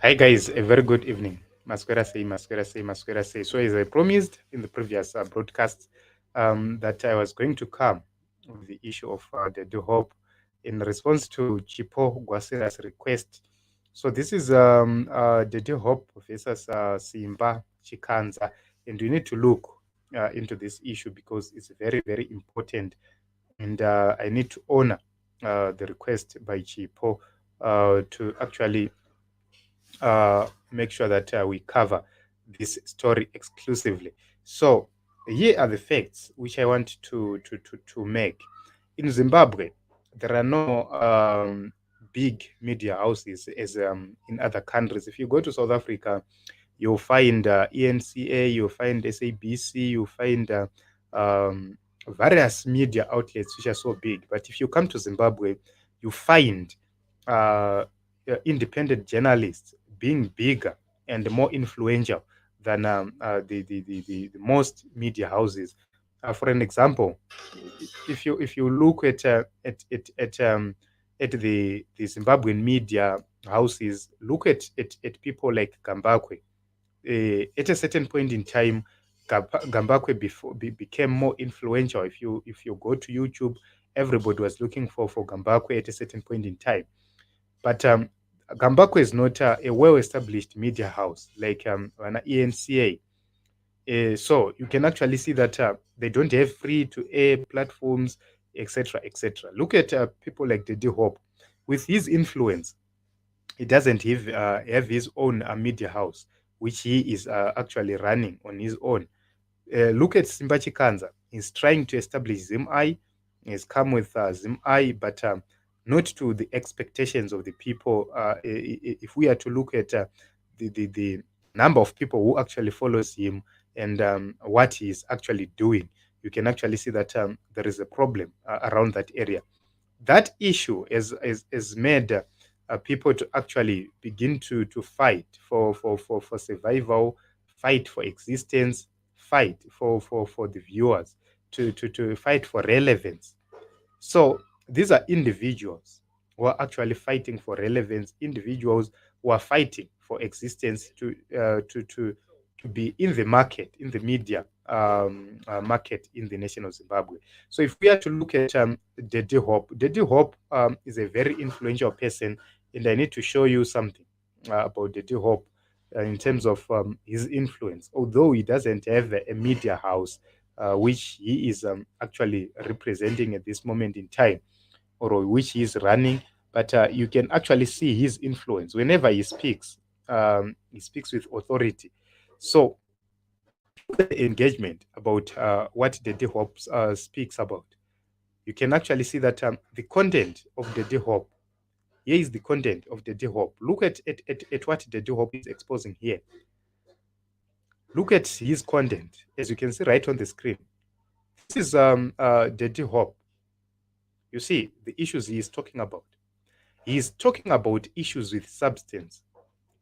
Hi guys, a very good evening. Masquera say, Masquera say, Masquera say. So as I promised in the previous broadcast, that I was going to come with the issue of the hope in response to Chipo Guasira's request. So this is the hope versus Simba Chikanza, and we need to look into this issue because it's very, very important, and I need to honor the request by Chipo to actually make sure that we cover this story exclusively. So here are the facts which I want to make. In Zimbabwe, there are no big media houses as in other countries. If you go to South Africa, you'll find ENCA, you'll find SABC, you'll find various media outlets which are so big. But if you come to Zimbabwe, you find independent journalists being bigger and more influential than the most media houses. For an example, if you look at the Zimbabwean media houses, look at people like Gambakwe. At a certain point in time, Gambakwe became more influential. If you go to YouTube, everybody was looking for Gambakwe at a certain point in time. But Gambakwe is not a well-established media house like an ENCA. So you can actually see that they don't have free-to-air platforms, etc., etc. Look at people like Dede Hope. With his influence, he doesn't have his own media house, which he is actually running on his own. Look at Simba Chikanza. He's trying to establish ZimI. He's come with ZimI, but not to the expectations of the people. If we are to look at the number of people who actually follows him and what he is actually doing, you can actually see that there is a problem around that area. That issue has made people to actually begin to fight for survival, fight for existence, fight for the viewers, to fight for relevance. So these are individuals who are actually fighting for relevance, individuals who are fighting for existence to be in the market, in the media market in the nation of Zimbabwe. So if we are to look at Dede Hope is a very influential person, and I need to show you something about Dede Hope in terms of his influence. Although he doesn't have a media house, which he is actually representing at this moment in time, or which he is running, but you can actually see his influence whenever he speaks with authority. So if you look at the engagement about what Dede Hope speaks about, you can actually see that the content of Dede Hope, here is the content of Dede Hope. Look at what Dede Hope is exposing here. Look at his content, as you can see right on the screen. This is Dede Hope. You see the issues he is talking about. He is talking about issues with substance,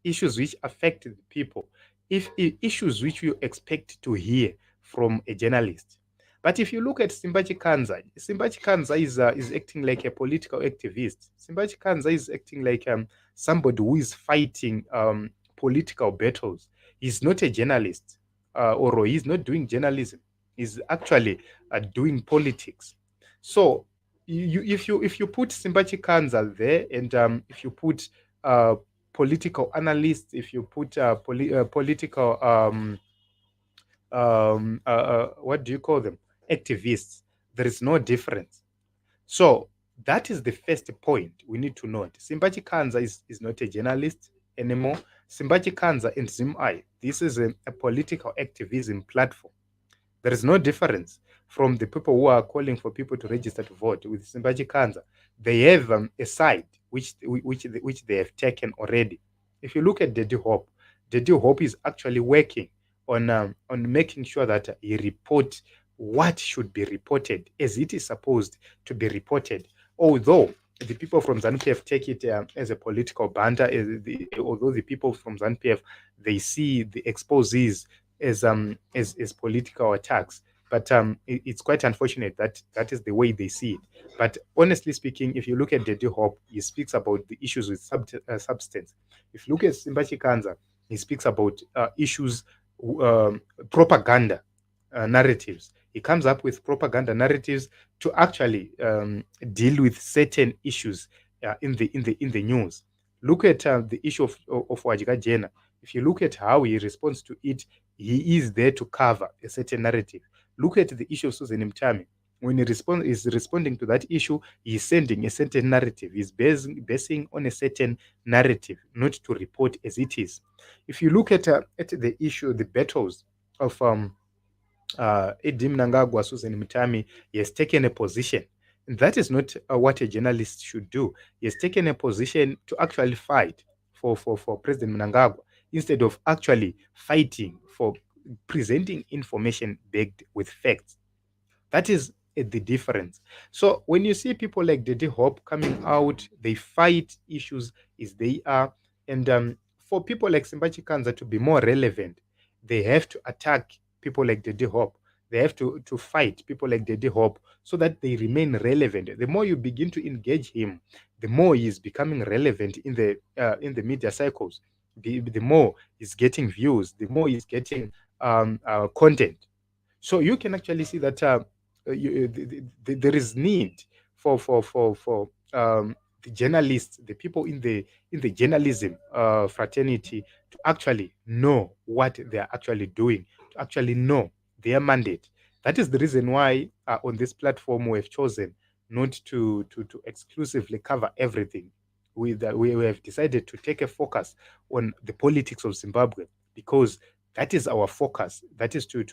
issues which affect the people, issues which you expect to hear from a journalist. But if you look at Simba Chikanza, Simba Chikanza is acting like a political activist. Simba Chikanza is acting like somebody who is fighting political battles. He's not a journalist, or he's not doing journalism. He's actually doing politics. So if you put Simba Chikanza there, and if you put political analysts, if you put political what do you call them, activists, there is no difference. So that is the first point we need to note. Simba Chikanza is not a journalist anymore. Simba Chikanza and ZimI, this is a political activism platform. There is no difference from the people who are calling for people to register to vote. With Simba Chikanza, they have a side which they have taken already. If you look at Dede Hope is actually working on making sure that he report what should be reported as it is supposed to be reported. Although the people from ZANU-PF take it as a political banter, although the people from ZANU-PF, they see the exposes as political attacks. But it's quite unfortunate that that is the way they see it. But honestly speaking, if you look at Daddy Hope, he speaks about the issues with substance. If you look at Simba Chikanza, he speaks about issues, um, propaganda narratives. He comes up with propaganda narratives to actually deal with certain issues in the news. Look at the issue of Wajika Jena. If you look at how he responds to it, he is there to cover a certain narrative. Look at the issue of Susan Mtami. When is responding to that issue, he's sending a certain narrative. He's basing on a certain narrative, not to report as it is. If you look at the issue, the battles of Edim Nangagwa, Susan Mtami, he has taken a position. And that is not what a journalist should do. He has taken a position to actually fight for President Mnangagwa instead of actually fighting for presenting information backed with facts. That is the difference. So when you see people like Dede Hope coming out, they fight issues as they are. And for people like Simba Chikanza to be more relevant, they have to attack people like Dede Hope. They have to fight people like Dede Hope so that they remain relevant. The more you begin to engage him, the more he is becoming relevant in the media cycles. The more he's getting views, the more he's getting content. So you can actually see that there is need for the journalists, the people in the journalism fraternity, to actually know what they are actually doing, to actually know their mandate. That is the reason why on this platform we have chosen not to exclusively cover everything. We have decided to take a focus on the politics of Zimbabwe, because that is our focus. That is to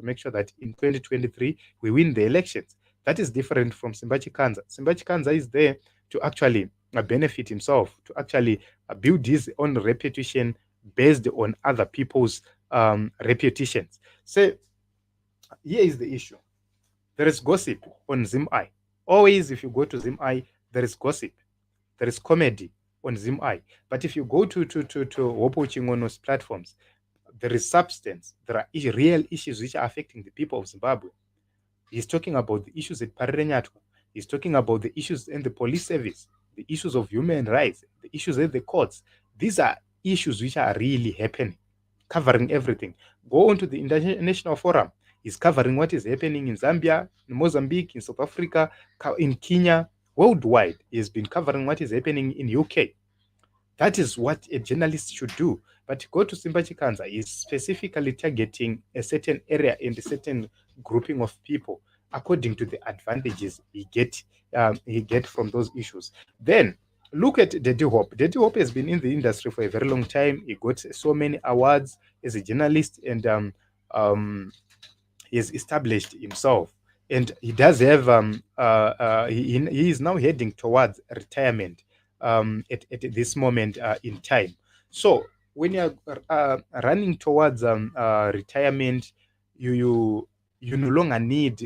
make sure that in 2023 we win the elections. That is different from Simba Chikanza. Simba Chikanza is there to actually benefit himself, to actually build his own reputation based on other people's reputations. So here is the issue. There is gossip on ZimEye. Always, if you go to ZimEye, there is gossip. There is comedy on ZimEye. But if you go to Hopewell Chingono's platforms, there is substance. There are real issues which are affecting the people of Zimbabwe. He's talking about the issues at Parerenyatwa. He's talking about the issues in the police service, the issues of human rights, the issues at the courts. These are issues which are really happening, covering everything. Go on to the International Forum. He's covering what is happening in Zambia, in Mozambique, in South Africa, in Kenya, worldwide. He has been covering what is happening in UK. That is what a journalist should do. But go to Simba Chikanza, is specifically targeting a certain area and a certain grouping of people according to the advantages he get from those issues. Then look at Dede Hope. Dede Hope has been in the industry for a very long time. He got so many awards as a journalist, and he has established himself. And he does have he is now heading towards retirement at this moment in time. So when you're running towards retirement, you no longer need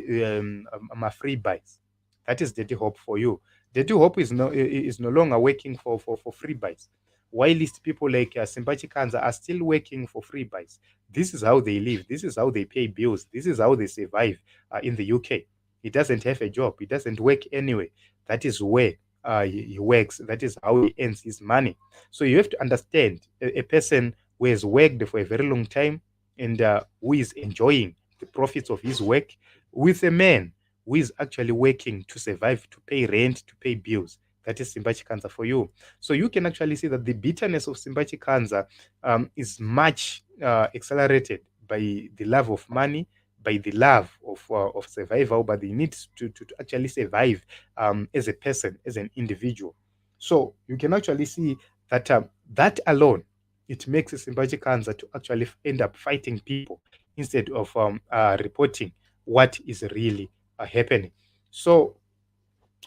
free buys. That is Dirty Hope for you. Dirty Hope is no longer working for free buys. Whilst people like Simba Chikanza are still working for free buys. This is how they live. This is how they pay bills. This is how they survive in the UK. He doesn't have a job. He doesn't work anyway. That is where he works. That is how he earns his money. So you have to understand a person who has worked for a very long time and who is enjoying the profits of his work, with a man who is actually working to survive, to pay rent, to pay bills. That is Simba Chikanza for you. So you can actually see that the bitterness of Simba Chikanza is much accelerated by the love of money, by the love of survival, but the need to actually survive as a person, as an individual. So you can actually see that that alone, it makes Simba Chikanza to actually end up fighting people instead of reporting what is really happening. So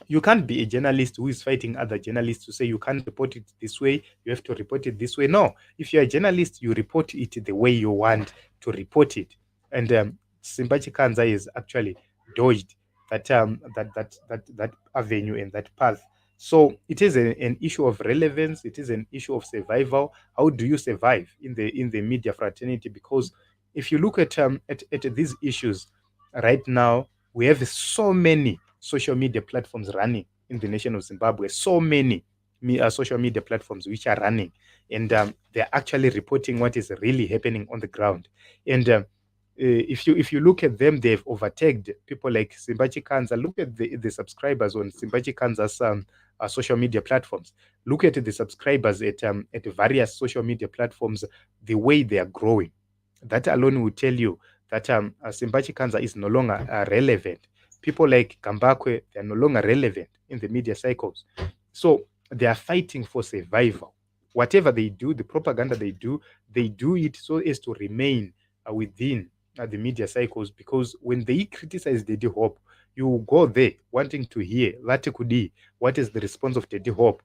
you can't be a journalist who is fighting other journalists to say you can't report it this way, you have to report it this way. No, if you're a journalist, you report it the way you want to report it. And Simba Chikanza is actually dodged that that avenue and that path. So it is an issue of relevance. It is an issue of survival. How do you survive in the media fraternity? Because if you look at these issues, right now we have so many social media platforms running in the nation of Zimbabwe. So many social media platforms which are running, and they're actually reporting what is really happening on the ground. And if you look at them, they've overtaken people like Simba Chikanza. Look at the subscribers on Simba Chikanza's social media platforms. Look at the subscribers at various social media platforms, the way they are growing. That alone will tell you that Simba Chikanza is no longer relevant. People like Kambakwe, they are no longer relevant in the media cycles. So they are fighting for survival. Whatever they do, the propaganda they do it so as to remain within the media cycles, because when they criticize Daddy Hope, you go there wanting to hear Latikudi, what is the response of Daddy Hope,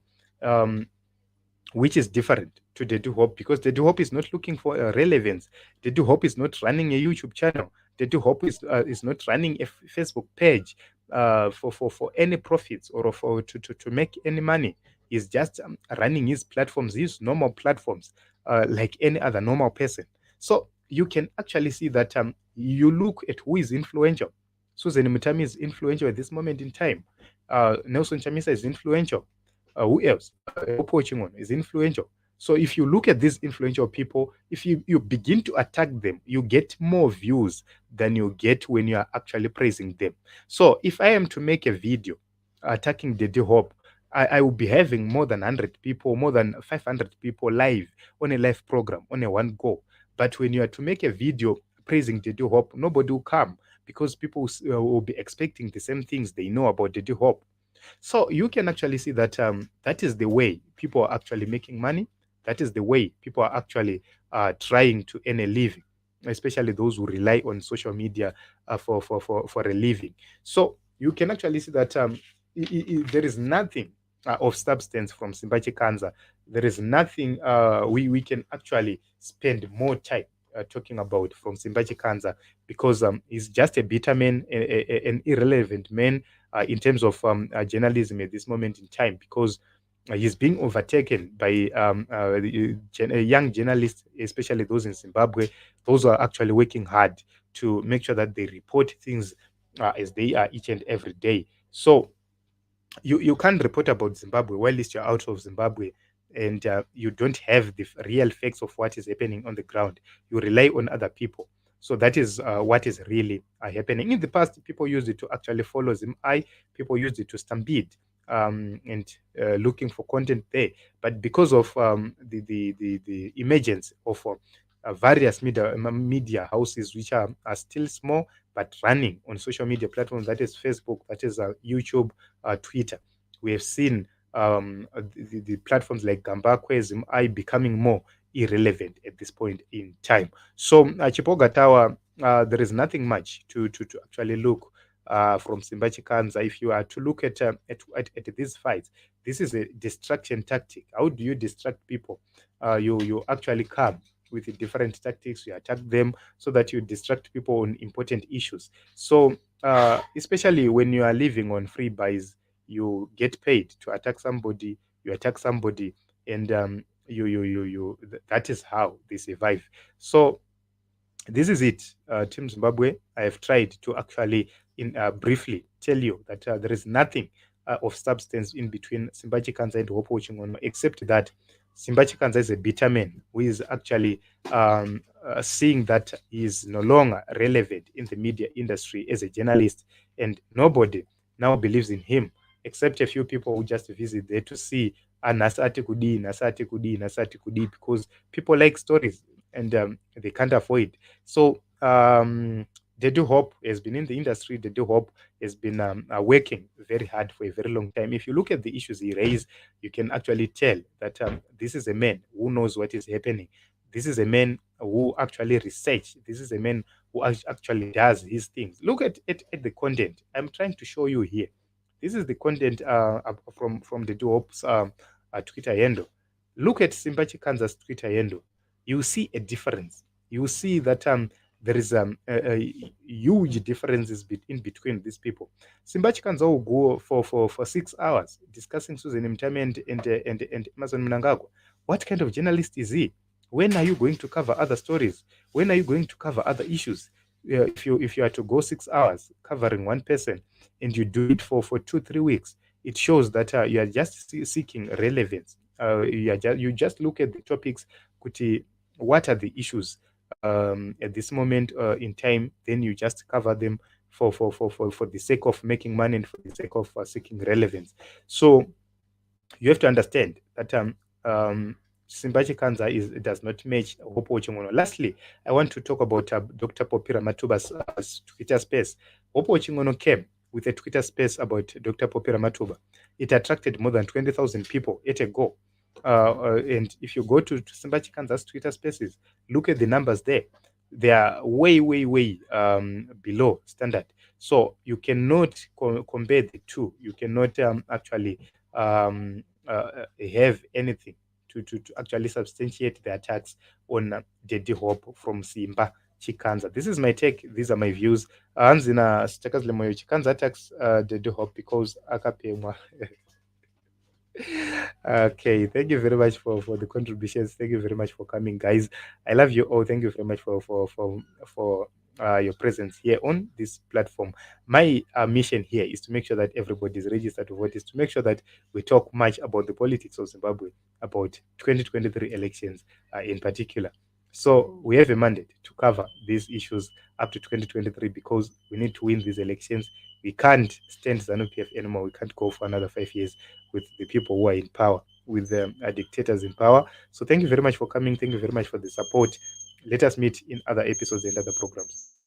which is different to Daddy Hope, because Daddy Hope is not looking for relevance. Daddy Hope is not running a YouTube channel. Daddy Hope is not running a Facebook page for any profits or to make any money. He's just running his platforms, his normal platforms, like any other normal person. So you can actually see that you look at who is influential. Susan Mutami is influential at this moment in time. Nelson Chamisa is influential. Who else? Opo Chingon is influential. So if you look at these influential people, if you begin to attack them, you get more views than you get when you are actually praising them. So if I am to make a video attacking Daddy Hope, I will be having more than 100 people, more than 500 people live on a live program on a one go. But when you are to make a video praising Daddy Hope, nobody will come, because people will be expecting the same things they know about Daddy Hope. So you can actually see that that is the way people are actually making money. That is the way people are actually trying to earn a living, especially those who rely on social media for a living. So you can actually see that there is nothing of substance from Simba Chikanza. There is nothing we can actually spend more time talking about from Simba Chikanza, because he's just a bitter man, an irrelevant man in terms of journalism at this moment in time, because he's being overtaken by young journalists, especially those in Zimbabwe. Those are actually working hard to make sure that they report things as they are each and every day. So you can't report about Zimbabwe while you're out of Zimbabwe, and you don't have the real facts of what is happening on the ground. You rely on other people. So that is what is really happening. In the past, people used it to actually follow Zim-I. People used it to stampede and looking for content there. But because of the emergence of various media houses, which are still small but running on social media platforms, that is Facebook, that is YouTube, Twitter, we have seen the platforms like Gambakwe, Zim-I becoming more irrelevant at this point in time. So Chipoga Tower, there is nothing much to actually look from Simba Chikanza. If you are to look at these fights, this is a distraction tactic. How do you distract people? You actually come with different tactics. You attack them so that you distract people on important issues. So especially when you are living on free buys, you get paid to attack somebody. You attack somebody, and that is how they survive. So this is it, Team Zimbabwe. I have tried to actually briefly tell you that there is nothing of substance in between Simba Chikanza and Hopewell, except that Simba Chikanza is a bitter man who is actually seeing that he is no longer relevant in the media industry as a journalist, and nobody now believes in him except a few people who just visit there to see Nasati Kudi, Nasati Kudi, Nasati Kudi, because people like stories, and they can't afford. So Daddy Hope has been in the industry. Daddy Hope has been working very hard for a very long time. If you look at the issues he raised, you can actually tell that this is a man who knows what is happening. This is a man who actually research. This is a man who actually does his things. Look at the content. I'm trying to show you here. This is the content from Daddy Hope's Twitter handle. Look at Simba Chikanza's Twitter handle. You see a difference. You see that there is a huge differences in between these people. Simba Chikanza will go for 6 hours discussing Susan Mtami and Amazon Mnangagwa. What kind of journalist is he? When are you going to cover other stories? When are you going to cover other issues? if you are to go 6 hours covering one person, and you do it for 2-3 weeks, it shows that you are just seeking relevance. You just look at the topics, kuti, what are the issues at this moment in time, then you just cover them for the sake of making money and for the sake of seeking relevance. So you have to understand that Simba Chikanza does not match Hopewell. Lastly, I want to talk about Dr. Popira Matuba's Twitter space. Hopewell came with a Twitter space about Dr. Popira Matuba. It attracted more than 20,000 people at a go. And if you go to Simba Chikanza's Twitter spaces, look at the numbers there. They are way, way, way below standard. So you cannot compare the two. You cannot actually have anything to actually substantiate the attacks on Daddy Hope from Simba Chikanza. This is my take. These are my views. Anzina Stakazle Moyo Chikanza attacks Daddy Hope because akapemwa. Okay, thank you very much for the contributions. Thank you very much for coming, guys. I love you all. Thank you very much for your presence here on this platform. My mission here is to make sure that everybody is registered to vote, is to make sure that we talk much about the politics of Zimbabwe, about 2023 elections in particular. So we have a mandate to cover these issues up to 2023 because we need to win these elections. We can't stand ZANU-PF anymore. We can't go for another 5 years with the people who are in power, with the dictators in power. So thank you very much for coming. Thank you very much for the support. Let us meet in other episodes and other programs.